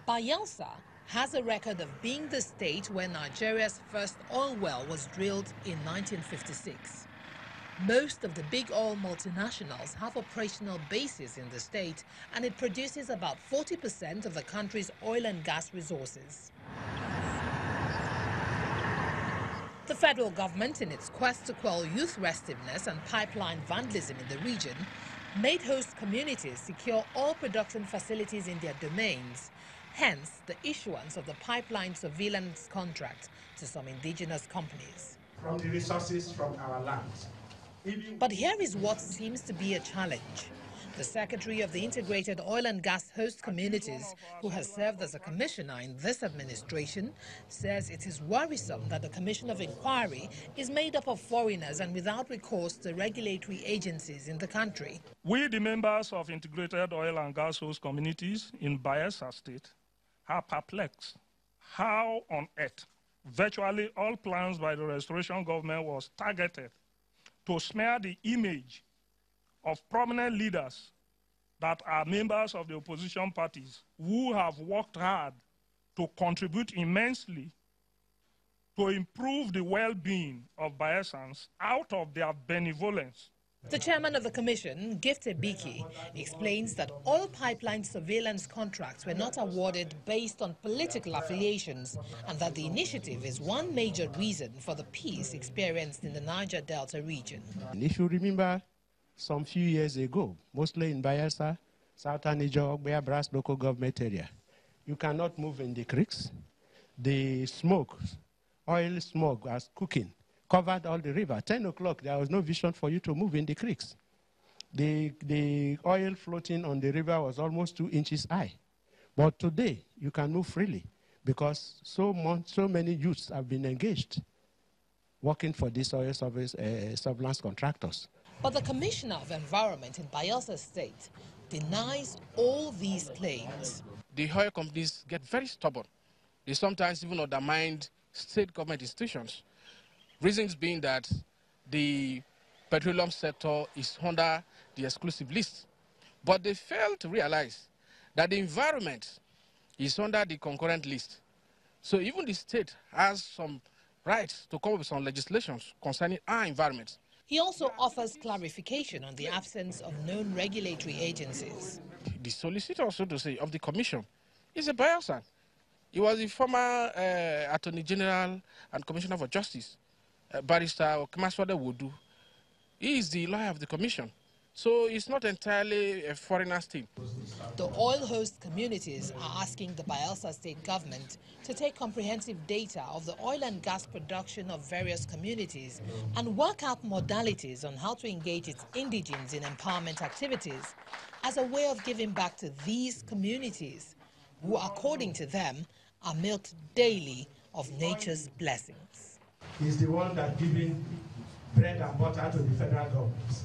Bayelsa has a record of being the state where Nigeria's first oil well was drilled in 1956. Most of the big oil multinationals have operational bases in the state, and it produces about 40% of the country's oil and gas resources. The federal government, in its quest to quell youth restiveness and pipeline vandalism in the region, made host communities secure all production facilities in their domains, hence the issuance of the pipeline surveillance contract to some indigenous companies. From the resources from our lands. But here is what seems to be a challenge. The Secretary of the Integrated Oil and Gas Host Communities, who has served as a commissioner in this administration, says it is worrisome that the Commission of Inquiry is made up of foreigners and without recourse to regulatory agencies in the country. We, the members of Integrated Oil and Gas Host Communities in Bayelsa State, are perplexed. How on earth virtually all plans by the restoration government was targeted to smear the image of prominent leaders that are members of the opposition parties who have worked hard to contribute immensely to improve the well-being of Bayelsans out of their benevolence. The chairman of the commission, Govt, explains that all pipeline surveillance contracts were not awarded based on political affiliations, and that the initiative is one major reason for the peace experienced in the Niger Delta region. And if you remember, some few years ago, mostly in Bayelsa, Southern Niger, Ogbea Brass local government area, you cannot move in the creeks. The smoke, oil smoke was cooking, covered all the river. 10 o'clock, there was no vision for you to move in the creeks. The oil floating on the river was almost 2 inches high. But today, you can move freely because so many youths have been engaged working for these oil surveillance contractors. But the Commissioner of Environment in Bayelsa State denies all these claims. The oil companies get very stubborn. They sometimes even undermine state government institutions. Reasons being that the petroleum sector is under the exclusive list. But they fail to realize that the environment is under the concurrent list. So even the state has some rights to come up with some legislations concerning our environment. He also offers clarification on the absence of known regulatory agencies. The solicitor, so to say, of the commission is a Bayelsa. He was the former Attorney General and Commissioner for Justice, Barrister Okmaswade Wodu. He is the lawyer of the commission. So it's not entirely a foreigner's team. The oil host communities are asking the Bayelsa state government to take comprehensive data of the oil and gas production of various communities and work out modalities on how to engage its indigents in empowerment activities as a way of giving back to these communities, who, according to them, are milked daily of nature's blessings. He's the one that giving bread and butter to the federal government.